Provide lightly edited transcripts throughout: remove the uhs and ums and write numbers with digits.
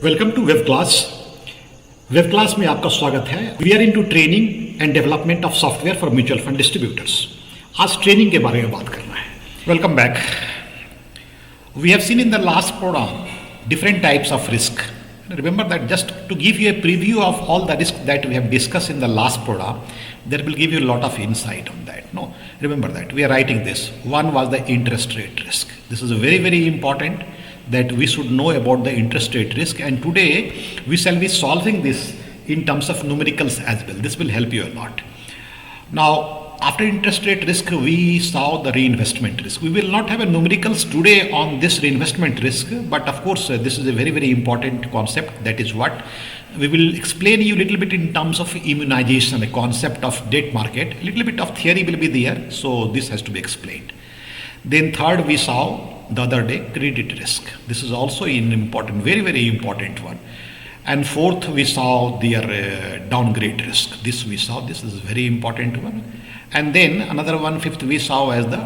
Welcome to web class. Web class में आपका स्वागत है। We are into training and development of software for mutual fund distributors. आज training के बारे में बात करना है। Welcome back. We have seen in the last program different types of risk. Remember that just to give you a preview of all the risk that we have discussed in the last program, that will give you a lot of insight on that. No, remember that we are writing this. One was the interest rate risk. This is very, very important that we should know about the interest rate risk, and today we shall be solving this in terms of numericals as well. This will help you a lot. Now, after interest rate risk, we saw the reinvestment risk. We will not have a numericals today on this reinvestment risk, but of course, this is a very, very important concept. That is what we will explain you a little bit in terms of immunization, a concept of debt market. A little bit of theory will be there, so this has to be explained. Then third, we saw the other day credit risk. This is also an important, very, very important one. And fourth, we saw their downgrade risk. This we saw. This is a very important one. And then another one, fifth, we saw as the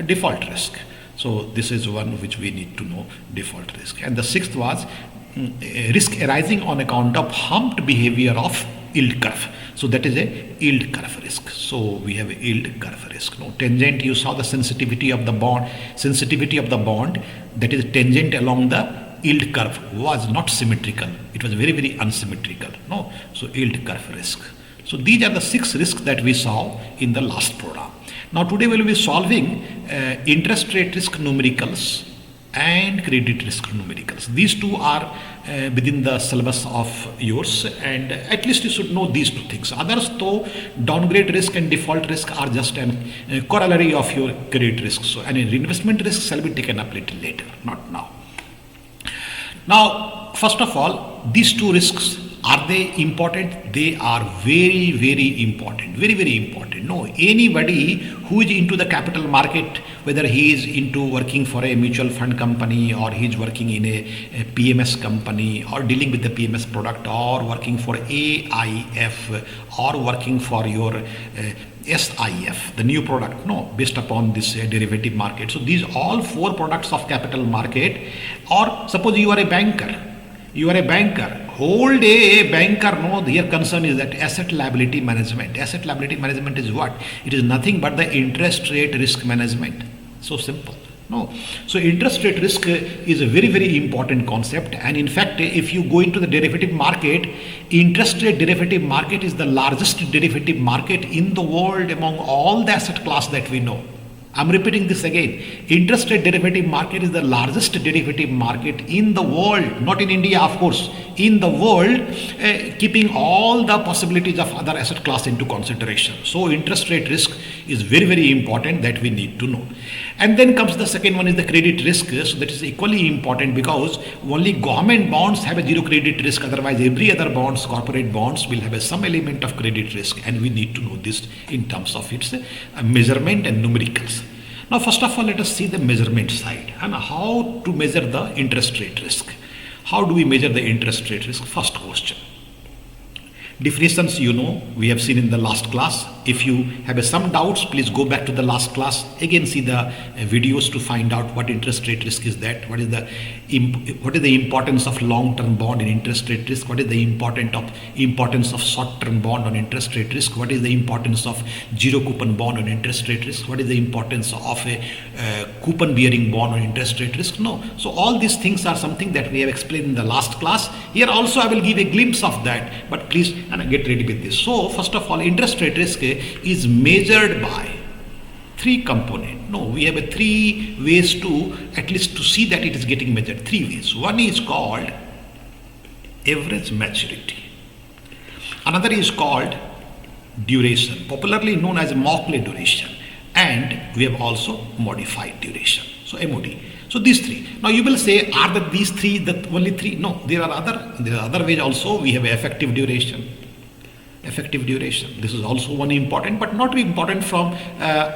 default risk. So this is one which we need to know, default risk. And the sixth was risk arising on account of humped behavior of yield curve. So that is a yield curve risk. So we have a yield curve risk. No, tangent, you saw the sensitivity of the bond, that is tangent along the yield curve was not symmetrical. It was very, very unsymmetrical. No, so yield curve risk. So these are the 6 risks that we saw in the last program. Now today we will be solving interest rate risk numericals and credit risk numericals. These two are within the syllabus of yours, and at least you should know these two things. Others, though, downgrade risk and default risk are just a corollary of your credit risk. So any reinvestment risk shall be taken up little later, not now. Now, first of all, these two risks, are they important? They are very, very important. Very, very important. No, anybody who is into the capital market, whether he is into working for a mutual fund company, or he is working in a PMS company, or dealing with the PMS product, or working for AIF, or working for your SIF, the new product, no, based upon this derivative market. So these all 4 products of capital market. Or suppose you are a banker. Whole day a banker, no, their concern is that asset liability management. Asset liability management is what? It is nothing but the interest rate risk management. So simple. No. So interest rate risk is a very, very important concept. And in fact, if you go into the derivative market, interest rate derivative market is the largest derivative market in the world among all the asset class that we know. I'm repeating this again. Interest rate derivative market is the largest derivative market in the world, not in India, of course, in the world, keeping all the possibilities of other asset class into consideration. So interest rate risk is very, very important that we need to know. And then comes the second one is the credit risk. So that is equally important because only government bonds have a zero credit risk. Otherwise, every other bonds, corporate bonds, will have some element of credit risk, and we need to know this in terms of its measurement and numericals. Now, first of all, let us see the measurement side and how to measure the interest rate risk. How do we measure the interest rate risk? First question. Definitions, you know, we have seen in the last class. If you have some doubts, please go back to the last class. Again, see the videos to find out what interest rate risk is that. What is the importance of long-term bond in interest rate risk? What is the importance of short-term bond on interest rate risk? What is the importance of zero coupon bond on interest rate risk? What is the importance of a coupon-bearing bond on interest rate risk? No. So all these things are something that we have explained in the last class. Here also I will give a glimpse of that, but please get ready with this. So first of all, interest rate risk is measured by 3 components. No, we have 3 ways to at least to see that it is getting measured. 3 ways. One is called average maturity. Another is called duration, popularly known as Mauchly duration. And we have also modified duration. So MOD. So these 3. Now you will say, are these 3 the only 3? No, there are other ways also. We have effective duration. This is also one important, but not important from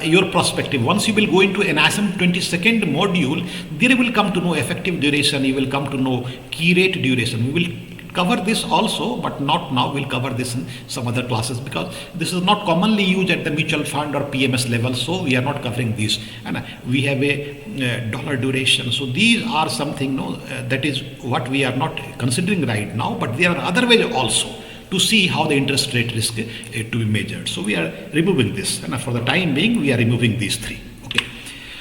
your perspective. Once you will go into NISM 22nd module, there you will come to know effective duration. You will come to know key rate duration. We will cover this also, but not now. We'll cover this in some other classes because this is not commonly used at the mutual fund or PMS level. So we are not covering this. And we have a dollar duration. So these are something that is what we are not considering right now. But there are other ways also to see how the interest rate risk to be measured. So we are removing this, and for the time being, we are removing these three. Okay.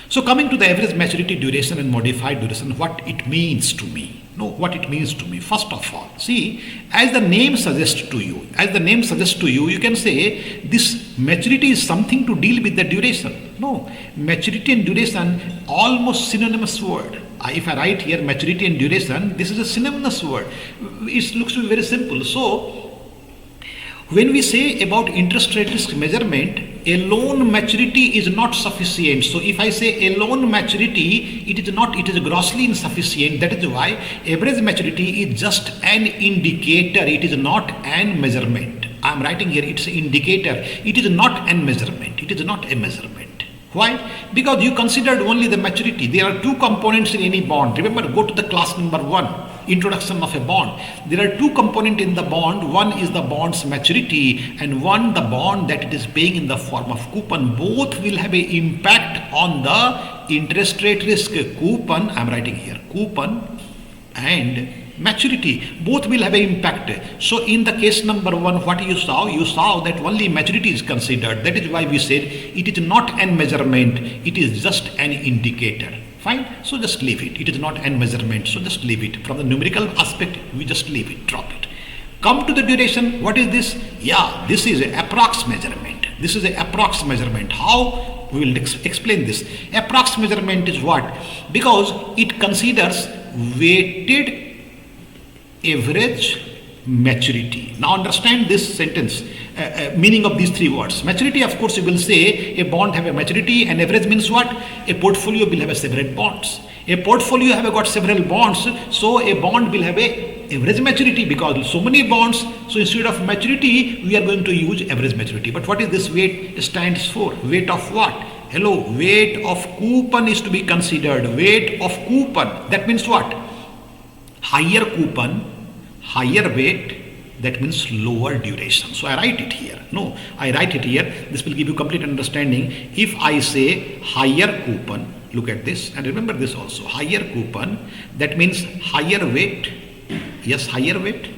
So coming to the average maturity duration and modified duration, what it means to me. What it means to me. First of all, see, as the name suggests to you, you can say this maturity is something to deal with the duration. No, maturity and duration almost synonymous word. If I write here maturity and duration, this is a synonymous word. It looks to be very simple. So when we say about interest rate risk measurement, a loan maturity is not sufficient. So if I say a loan maturity, it is grossly insufficient. That is why average maturity is just an indicator. It is not an measurement. I am writing here, it's an indicator. It is not an measurement. It is not a measurement. Why? Because you considered only the maturity. There are two components in any bond. Remember, go to the class number 1. Introduction of a bond. There are two components in the bond. One is the bond's maturity and one the bond that it is paying in the form of coupon. Both will have an impact on the interest rate risk. Coupon, I am writing here, coupon and maturity. Both will have an impact. So in the case number 1, what you saw that only maturity is considered. That is why we said it is not an measurement. It is just an indicator. Fine, so just leave it. It is not an measurement, so just leave it. From the numerical aspect, we just leave it, drop it. Come to the duration. What is this? Yeah, this is an approx measurement. This is an approx measurement. How? We will explain this. Approx measurement is what? Because it considers weighted average maturity. Now understand this sentence. Meaning of these three words. Maturity, of course, you will say a bond have a maturity, and average means what? A portfolio will have a several bonds. A portfolio have got several bonds, so a bond will have a average maturity because so many bonds. So instead of maturity, we are going to use average maturity. But what is this weight stands for? Weight of what? Hello, weight of coupon is to be considered. Weight of coupon. That means what? Higher coupon, higher weight. That means lower duration. So I write it here. I write it here. This will give you complete understanding. If I say higher coupon, look at this and remember this also. Higher coupon, that means higher weight. Yes, higher weight.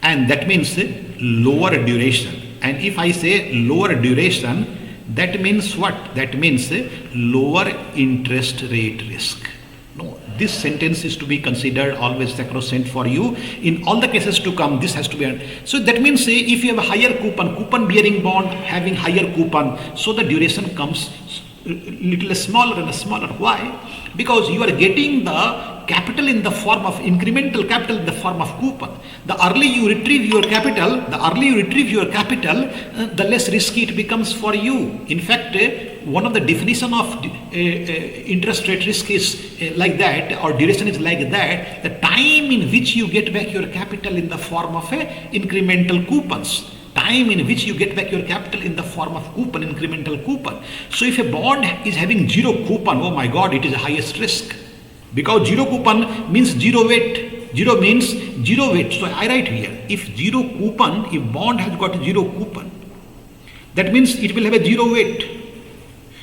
And that means lower duration. And if I say lower duration, that means what? That means lower interest rate risk. This sentence is to be considered always sacrosanct for you. In all the cases to come, this has to be. So that means if you have a higher coupon bearing bond having higher coupon, so the duration comes little smaller and smaller. Why? Because you are getting the capital in the form of incremental capital in the form of coupon. The early you retrieve your capital, the less risky it becomes for you. In fact, one of the definition of interest rate risk is like that, or duration is like that, the time in which you get back your capital in the form of incremental coupons. Time in which you get back your capital in the form of coupon, incremental coupon. So if a bond is having zero coupon, oh my God, it is the highest risk. Because zero coupon means zero weight. Zero means zero weight. So I write here, if zero coupon, if bond has got zero coupon, that means it will have a zero weight.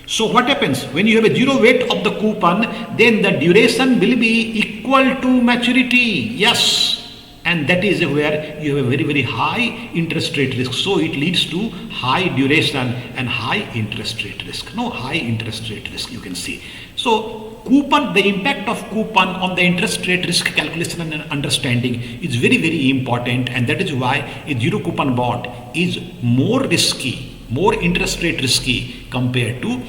So what happens? When you have a zero weight of the coupon, then the duration will be equal to maturity. Yes. And that is where you have a very, very high interest rate risk. So it leads to high duration and high interest rate risk. High interest rate risk, you can see. So coupon, the impact of coupon on the interest rate risk calculation and understanding is very, very important. And that is why a zero coupon bond is more risky, more interest rate risky compared to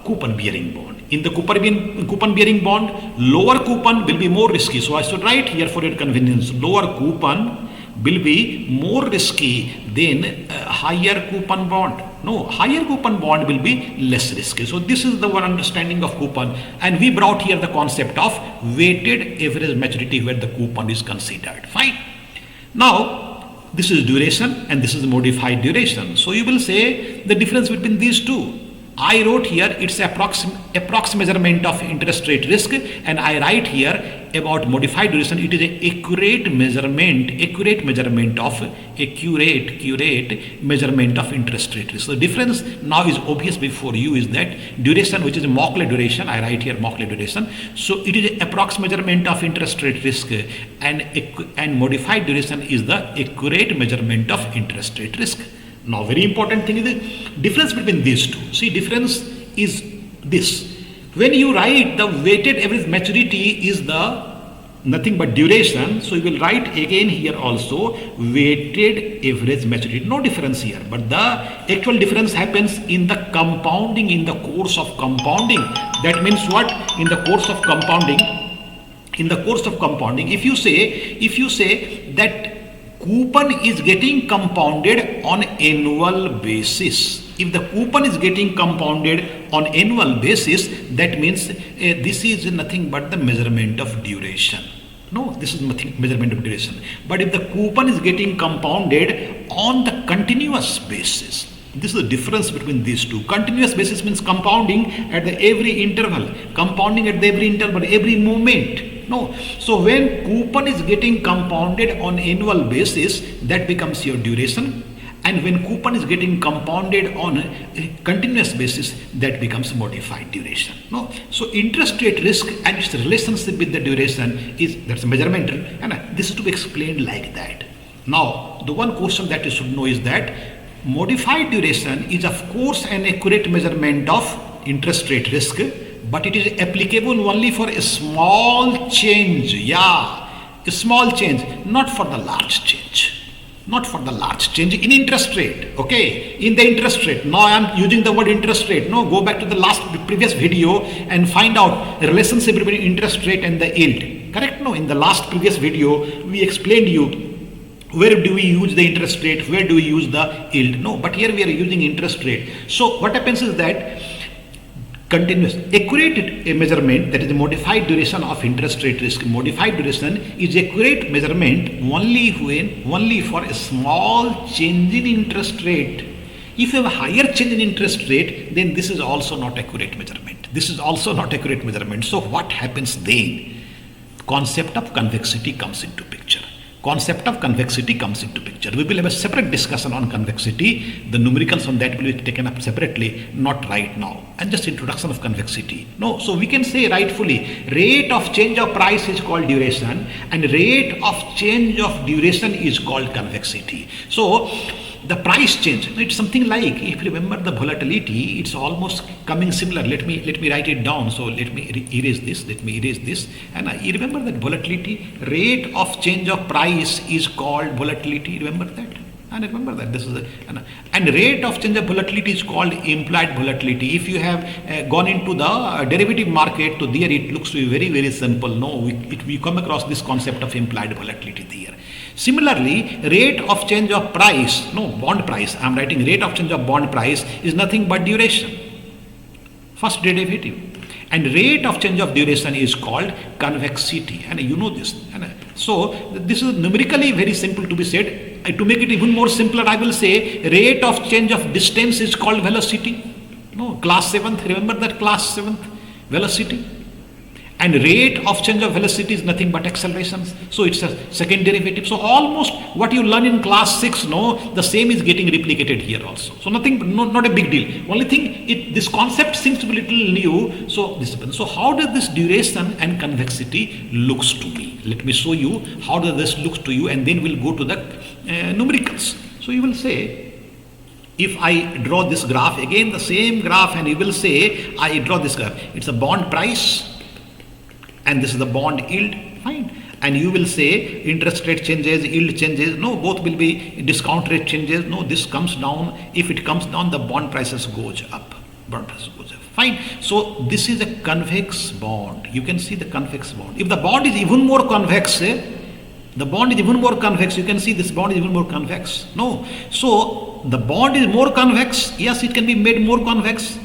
coupon bearing bond. In the coupon bearing bond, lower coupon will be more risky. So I should write here for your convenience, lower coupon will be more risky than higher coupon bond. Higher coupon bond will be less risky. So this is the one understanding of coupon, and we brought here the concept of weighted average maturity where the coupon is considered. Fine. Now this is duration and this is modified duration. So you will say the difference between these two. I wrote here it's approx measurement of interest rate risk, and I write here about modified duration. It is a accurate measurement of interest rate risk. So the difference now is obvious before you is that duration, which is Mockler duration, I write here Mockler duration. So it is a approx measurement of interest rate risk, and modified duration is the accurate measurement of interest rate risk. Now, very important thing is the difference between these two. See, difference is this. When you write the weighted average maturity is the nothing but duration, so you will write again here also weighted average maturity. No difference here, but the actual difference happens in the compounding, in the course of compounding. That means what? In the course of compounding. If you say that coupon is getting compounded on annual basis. If the coupon is getting compounded on annual basis, that means this is nothing but the measurement of duration. No, this is nothing measurement of duration. But if the coupon is getting compounded on the continuous basis, this is the difference between these two. Continuous basis means compounding at the every interval, every moment. No. So when coupon is getting compounded on annual basis, that becomes your duration. And when coupon is getting compounded on a continuous basis, that becomes modified duration. No. So interest rate risk and its relationship with the duration that's a measurement, and this is to be explained like that. Now, the one question that you should know is that modified duration is of course an accurate measurement of interest rate risk, but it is applicable only for a small change. A small change, not for the large change. Not for the large change in interest rate. Okay, in the interest rate. Now I am using the word interest rate. No, go back to the previous video and find out the relationship between interest rate and the yield. Correct? No, in the previous video we explained you where do we use the interest rate, where do we use the yield. No, but here we are using interest rate. So what happens is that continuous accurate measurement, that is the modified duration of interest rate risk. Modified duration is accurate measurement only for a small change in interest rate. If you have a higher change in interest rate, then this is also not accurate measurement. So what happens then? Concept of convexity comes into picture. We will have a separate discussion on convexity. The numericals on that will be taken up separately, not right now. And just introduction of convexity. No, so we can say rightfully, rate of change of price is called duration, and rate of change of duration is called convexity. So the price change, it's something like, if you remember the volatility, it's almost coming similar. Let me write it down. So let me erase this. And you remember that volatility, rate of change of price is called volatility. Remember that? And remember that this is and rate of change of volatility is called implied volatility. If you have gone into the derivative market, so there it looks to be very, very simple. No, we come across this concept of implied volatility there. Similarly, rate of change of price, bond price, I am writing rate of change of bond price is nothing but duration, first derivative. And rate of change of duration is called convexity, and you know this. So this is numerically very simple to be said. To make it even more simpler, I will say rate of change of distance is called velocity. Class 7th, remember that class 7th, velocity. And rate of change of velocity is nothing but accelerations. So it's a second derivative. So almost what you learn in class 6, the same is getting replicated here also. So nothing, not a big deal. Only thing, this concept seems to be a little new. So how does this duration and convexity looks to me? Let me show you how does this looks to you, and then we'll go to the numericals. So you will say, if I draw this graph, again the same graph, and you will say, I draw this graph. It's a bond price, and this is the bond yield, fine. And you will say interest rate changes, yield changes. No, both will be discount rate changes. No, this comes down. If it comes down, the bond prices goes up. Fine. So this is a convex bond. You can see the convex bond. If the bond is even more convex, you can see this bond is even more convex. No. So the bond is more convex. Yes, it can be made more convex.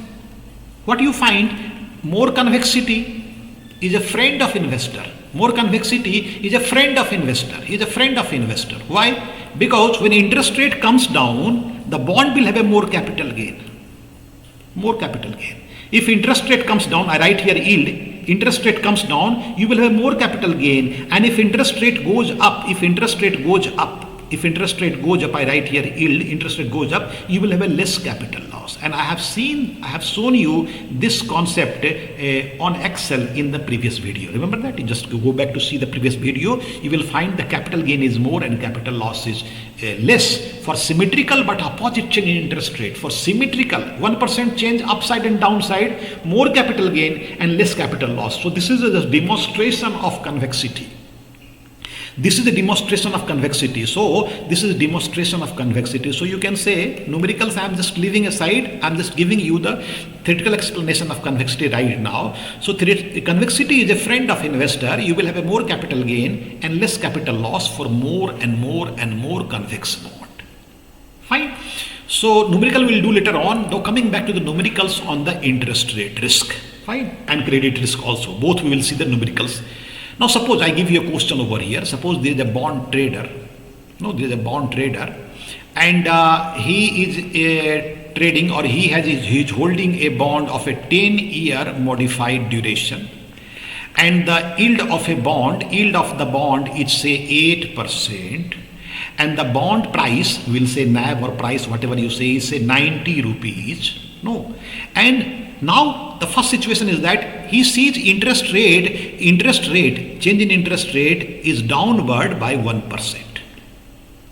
What you find, more convexity is a friend of investor. More convexity is a friend of investor. Why? Because when interest rate comes down, the bond will have a more capital gain. more capital gain. If interest rate comes down, I write here yield, interest rate comes down, you will have more capital gain. And if interest rate goes up, if interest rate goes up, I write here yield, interest rate goes up, you will have a less capital loss. And I have shown you this concept on Excel in the previous video. Remember that? You just go back to see the previous video. You will find the capital gain is more and capital loss is less for symmetrical but opposite change in interest rate. For symmetrical, 1% change upside and downside, more capital gain and less capital loss. So this is a demonstration of convexity. This is a demonstration of convexity. So you can say numericals I am just leaving aside. I am just giving you the theoretical explanation of convexity right now. So convexity is a friend of investor. You will have a more capital gain and less capital loss for more and more convex bond. Fine. So numerical will do later on. Now coming back to the numericals on the interest rate risk. Fine. And credit risk also. Both we will see the numericals. Now suppose I give you a question over here. Suppose there is a bond trader. And he is trading, or he is holding a bond of a 10-year modified duration. And the yield of the bond is say 8. And the bond price, will say NAV or price, whatever you say, is say 90 rupees. No. And now the first situation is that he sees interest rate, change in interest rate is downward by 1%.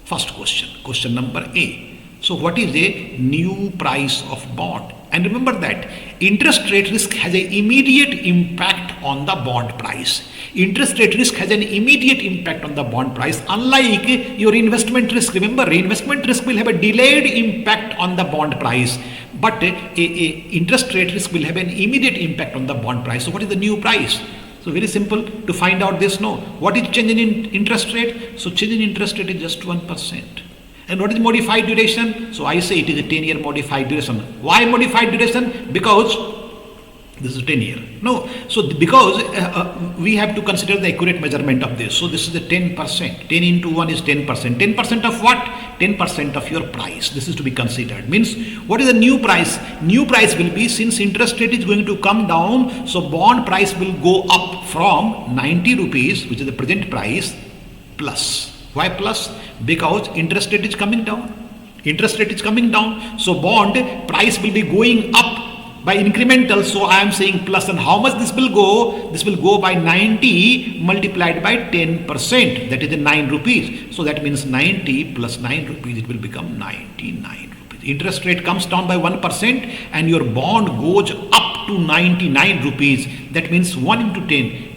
First question number A. So what is a new price of bond? And remember that interest rate risk has an immediate impact on the bond price. Interest rate risk has an immediate impact on the bond price, unlike your investment risk. Remember, investment risk will have a delayed impact on the bond price, but interest rate risk will have an immediate impact on the bond price. So what is the new price? So very simple to find out this. No, what is change in interest rate? So change in interest rate is just 1%. And what is modified duration? So I say it is a 10-year modified duration. Why modified duration? Because this is 10-year. No, so because we have to consider the accurate measurement of this. So this is the 10%. 10 into 1 is 10%. 10% of what? 10% of your price. This is to be considered. Means what is the new price? New price will be, since interest rate is going to come down, so bond price will go up from 90 rupees, which is the present price, plus. Why plus? Because interest rate is coming down. So bond price will be going up by incremental. So I am saying plus. And how much this will go? This will go by 90 multiplied by 10%. That is the 9 rupees. So that means 90 plus 9 rupees. It will become 99 rupees. Interest rate comes down by 1% and your bond goes up to 99 rupees. That means 1 into 10.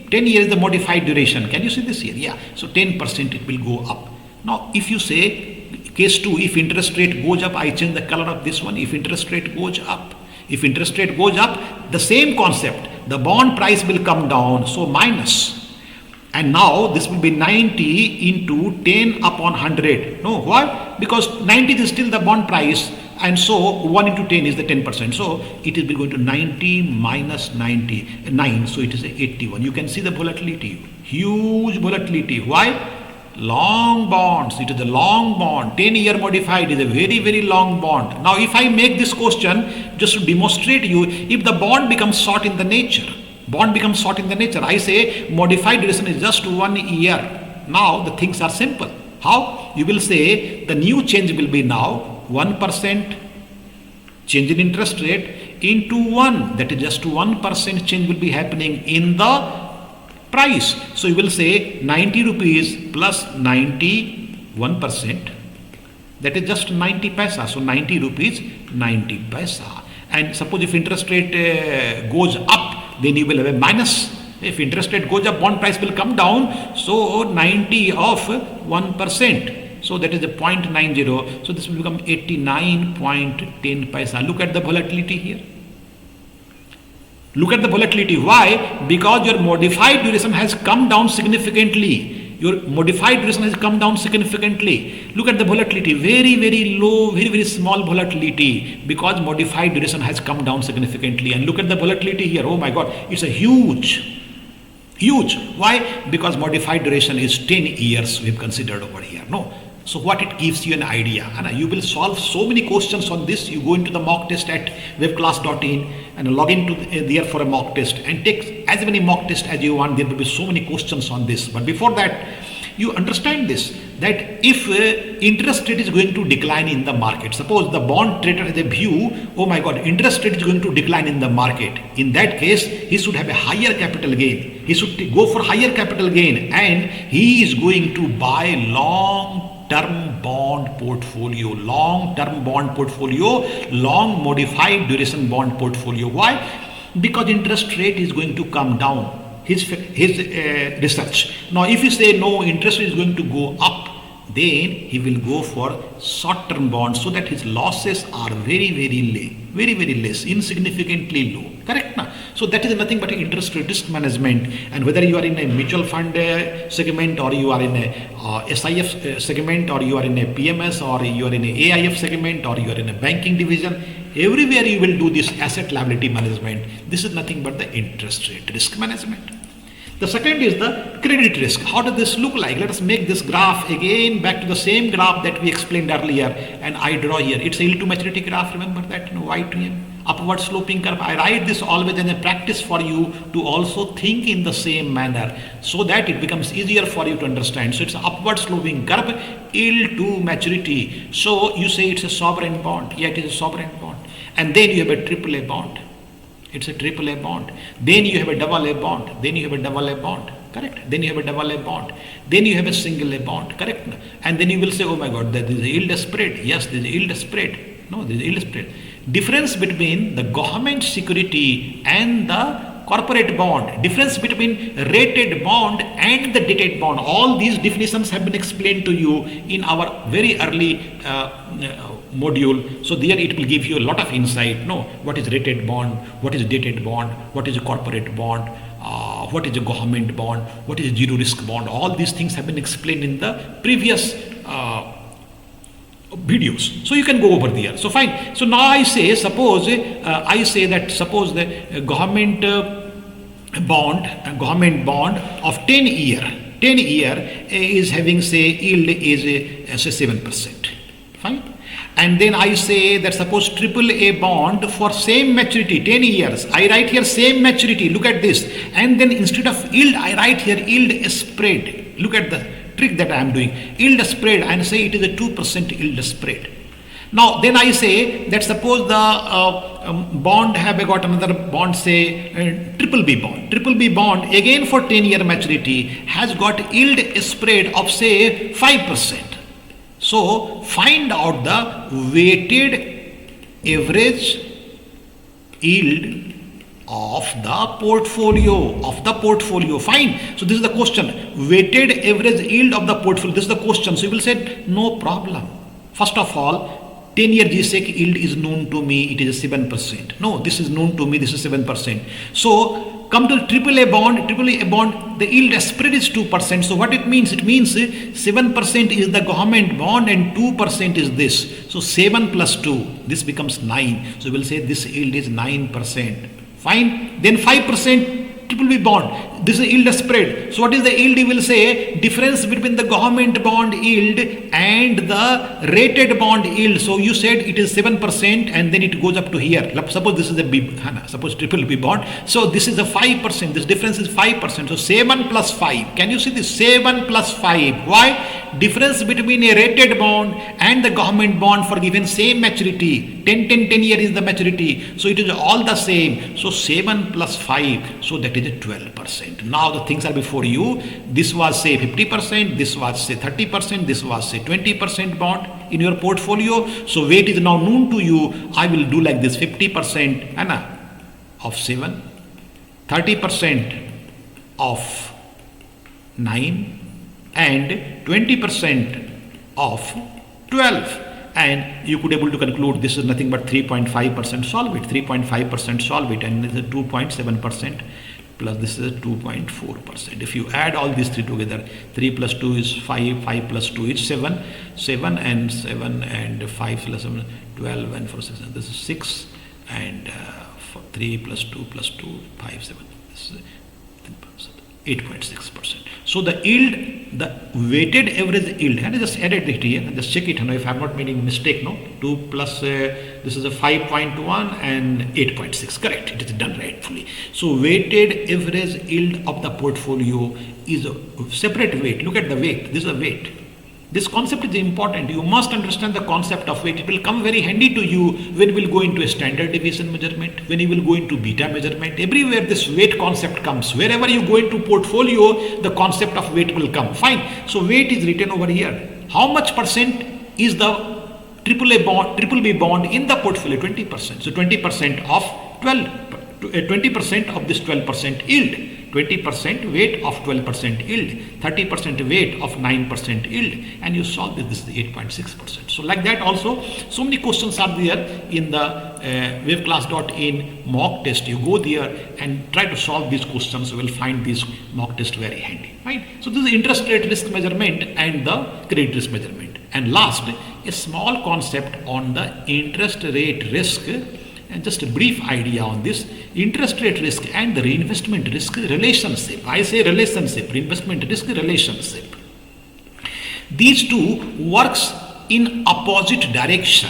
10 years is the modified duration. Can you see this here? Yeah. So 10% it will go up. Now if you say case 2, if interest rate goes up, I change the color of this one. If interest rate goes up, the same concept, the bond price will come down, so minus. And now this will be 90 into 10 upon 100. No, why? Because 90 is still the bond price. And so 1 into 10 is the 10%. So it will be going to 90 minus 99. So it is 81. You can see the volatility. Huge volatility. Why? Long bonds. It is a long bond. 10-year modified is a very, very long bond. Now if I make this question just to demonstrate you, if the bond becomes short in the nature, I say modified duration is just 1 year. Now the things are simple. How? You will say the new change will be now 1% change in interest rate into 1. That is just 1% change will be happening in the price. So you will say 90 rupees plus 91%. That is just 90 paisa. So 90 rupees, 90 paisa. And suppose if interest rate goes up, then you will have a minus. If interest rate goes up, bond price will come down. So 90 of 1%. So that is the 0.90. So this will become 89.10 paisa. Look at the volatility here. Look at the volatility. Why? Because your modified duration has come down significantly. Look at the volatility. Very, very low, very, very small volatility. Because modified duration has come down significantly. And look at the volatility here. Oh my God. It's a huge. Why? Because modified duration is 10 years we've considered over here. No. So what it gives you an idea, and you will solve so many questions on this. You go into the mock test at WebClass.in and log into there for a mock test and take as many mock tests as you want. There will be so many questions on this. But before that, you understand this, that if interest rate is going to decline in the market, suppose the bond trader has a view, oh my God, interest rate is going to decline in the market. In that case, he should have a higher capital gain. He should go for higher capital gain, and he is going to buy long-term bond portfolio, long modified duration bond portfolio. Why? Because interest rate is going to come down. His research. Now, if you say no, interest rate is going to go up, then he will go for short-term bonds so that his losses are very less, insignificantly low. Correct? Na? So that is nothing but interest rate risk management. And whether you are in a mutual fund segment, or you are in a SIF segment, or you are in a PMS, or you are in a AIF segment, or you are in a banking division, everywhere you will do this asset liability management. This is nothing but the interest rate risk management. The second is the credit risk. How does this look like? Let us make this graph again back to the same graph that we explained earlier, and I draw here. It's a yield to maturity graph. Remember that, Y to M, upward sloping curve. I write this always as a practice for you to also think in the same manner, so that it becomes easier for you to understand. So it's an upward sloping curve, yield to maturity. So you say it's a sovereign bond. Yeah, it is a sovereign bond. And then you have a AAA bond. It's a AAA bond. Then you have a AA bond. Then you have a AA bond. Correct? Then you have a AA bond. Then you have a single A bond. Correct? And then you will say, oh my God, there is a yield spread. Yes, there is a yield spread. No, there is a yield spread. Difference between the government security and the corporate bond, difference between rated bond and the dated bond. All these definitions have been explained to you in our very early module. So there it will give you a lot of insight. No, what is rated bond, what is dated bond, what is a corporate bond, what is a government bond, what is a zero risk bond. All these things have been explained in the previous videos. So you can go over there. So fine. So now I say, suppose the government bond of 10 year is having, say, yield is say 7%. Fine. And then I say that suppose AAA bond for same maturity 10 years, I write here same maturity. Look at this. And then instead of yield, I write here yield spread. Look at the trick that I am doing. Yield spread, and say it is a 2% yield spread. Now then I say that suppose the bond have got another bond, say BBB bond. BBB bond again for 10 year maturity has got yield spread of say 5%. So find out the weighted average yield of the portfolio. Fine. So this is the question. Weighted average yield of the portfolio. This is the question. So you will say no problem. First of all, 10 year GSEC yield is known to me. It is 7%. No, this is known to me. This is 7%. So come to AAA bond, the yield spread is 2%. So what it means? It means 7% is the government bond and 2% is this. So 7 plus 2, this becomes 9. So we'll say this yield is 9%. Fine. Then 5% BBB bond. This is yield spread. So what is the yield? You will say difference between the government bond yield and the rated bond yield. So you said it is 7% and then it goes up to here. Suppose this is a suppose BBB bond. So this is a 5%. This difference is 5%. So 7 plus 5. Can you see this? 7 plus 5. Why? Difference between a rated bond and the government bond for given same maturity. 10 year is the maturity. So it is all the same. So 7 plus 5. So that is a 12%. Now the things are before you. This was say 50%. This was say 30%. This was say 20% bond in your portfolio. So weight is now known to you. I will do like this: 50% of 7, 30% of 9, and 20% of 12. And you could able to conclude this is nothing but 3.5% solve it, 3.5% solve it, and this is 2.7% plus this is 2.4%. If you add all these three together, 3 plus 2 is 5, 5 plus 2 is 7, 7 and 7 and 5 plus 7, 12 and 4, 6, this is 6, and 3 plus 2 plus 2, 5, 7, this is 8.6%. So the yield, the weighted average yield, and I just added it here, and just check it, if I'm not making mistake, no, 2 plus, this is a 5.1 and 8.6, correct, it is done rightfully. So weighted average yield of the portfolio is a separate weight. Look at the weight, this is a weight. This concept is important. You must understand the concept of weight. It will come very handy to you when you will go into a standard deviation measurement, when you will go into beta measurement. Everywhere this weight concept comes. Wherever you go into portfolio, the concept of weight will come. Fine. So weight is written over here. How much percent is the triple B bond in the portfolio? 20%. So 20% of 20% of this 12% yield. 20% weight of 12% yield, 30% weight of 9% yield, and you solve this is 8.6%. So like that also, so many questions are there in the WebClass.in mock test. You go there and try to solve these questions. You will find these mock test very handy, right? So this is interest rate risk measurement and the credit risk measurement. And last, a small concept on the interest rate risk. And just a brief idea on this interest rate risk and the reinvestment risk relationship. I say relationship, reinvestment risk relationship. These two works in opposite direction.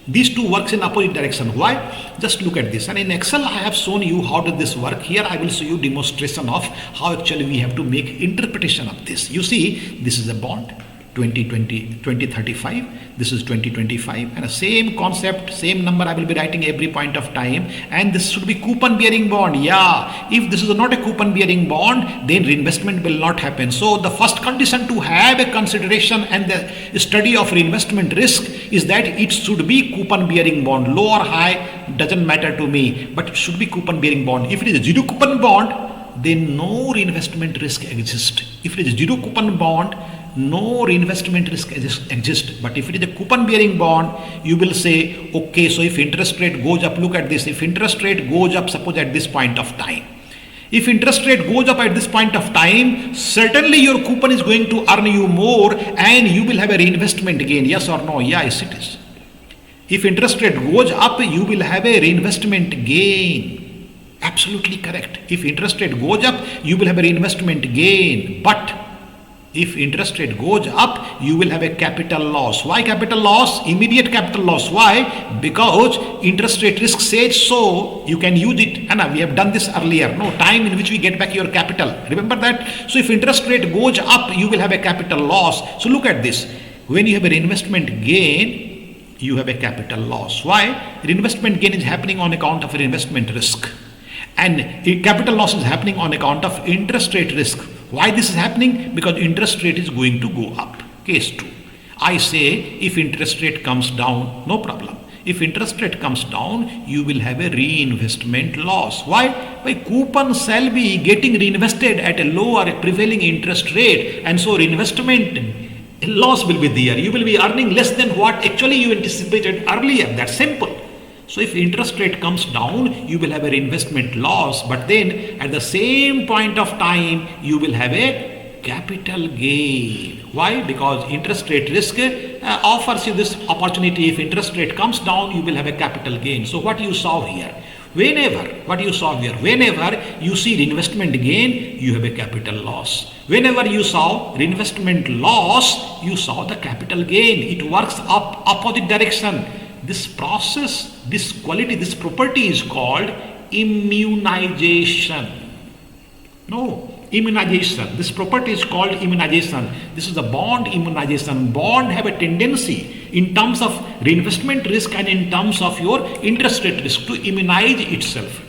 These two works in opposite direction. Why? Just look at this. And in Excel, I have shown you how does this work. Here, I will show you demonstration of how actually we have to make interpretation of this. You see, this is a bond. 2035, this is 2025, and the same concept, same number I will be writing every point of time, and this should be coupon bearing bond. Yeah, if this is not a coupon bearing bond, then reinvestment will not happen. So the first condition to have a consideration and the study of reinvestment risk is that it should be coupon bearing bond. Low or high doesn't matter to me, but it should be coupon bearing bond. If it is a zero coupon bond, then no reinvestment risk exists. If it is a zero coupon bond, no reinvestment risk exists. But if it is a coupon bearing bond, you will say, okay, so if interest rate goes up, look at this, if interest rate goes up, suppose at this point of time, if interest rate goes up at this point of time, certainly your coupon is going to earn you more and you will have a reinvestment gain. Yes or no? Yes, it is. If interest rate goes up, you will have a reinvestment gain. Absolutely correct. If interest rate goes up, you will have a reinvestment gain. But if interest rate goes up, you will have a capital loss. Why capital loss? Immediate capital loss. Why? Because interest rate risk says so. You can use it. And we have done this earlier. No time in which we get back your capital. Remember that? So if interest rate goes up, you will have a capital loss. So look at this. When you have an investment gain, you have a capital loss. Why? Reinvestment gain is happening on account of investment risk. And capital loss is happening on account of interest rate risk. Why this is happening? Because interest rate is going to go up. Case 2. I say if interest rate comes down, no problem. If interest rate comes down, you will have a reinvestment loss. Why? Why coupon shall be getting reinvested at a lower prevailing interest rate, and so reinvestment loss will be there. You will be earning less than what actually you anticipated earlier. That's simple. So if interest rate comes down, you will have a reinvestment loss, but then at the same point of time, you will have a capital gain. Why? Because interest rate risk offers you this opportunity. If interest rate comes down, you will have a capital gain. So what you saw here, whenever you see reinvestment gain, you have a capital loss. Whenever you saw reinvestment loss, you saw the capital gain. It works up opposite direction. This process, this quality, this property is called immunization. No, immunization. This property is called immunization. This is the bond immunization. Bond have a tendency in terms of reinvestment risk and in terms of your interest rate risk to immunize itself.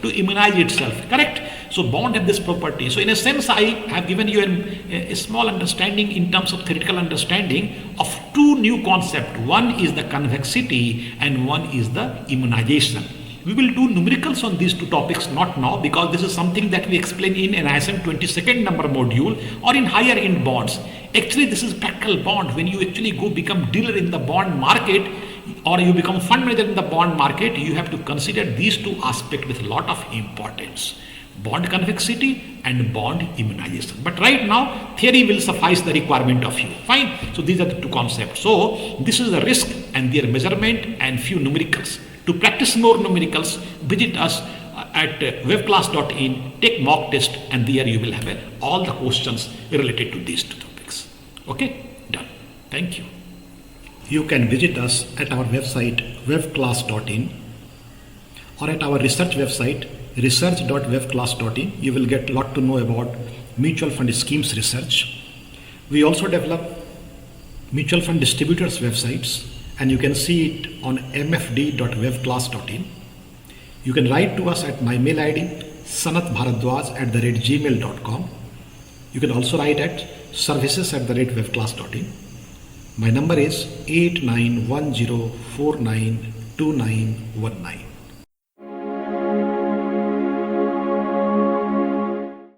Correct? So bond have this property. So in a sense, I have given you a small understanding in terms of theoretical understanding of two new concepts. One is the convexity and one is the immunization. We will do numericals on these two topics, not now, because this is something that we explain in NISM 22nd number module or in higher end bonds. Actually, this is practical bond. When you actually go become dealer in the bond market or you become fund manager in the bond market, you have to consider these two aspects with a lot of importance. Bond convexity and bond immunization. But right now, theory will suffice the requirement of you. Fine. So these are the two concepts. So this is the risk and their measurement and few numericals. To practice more numericals, visit us at WebClass.in, take mock test, and there you will have all the questions related to these two topics. Okay, done. Thank you. You can visit us at our website WebClass.in or at our research website research.webclass.in. You will get a lot to know about mutual fund schemes research. We also develop mutual fund distributors websites, and you can see it on mfd.webclass.in. You can write to us at my mail ID sanatbharadwaj@gmail.com. You can also write at services@webclass.in. My number is 8910492919.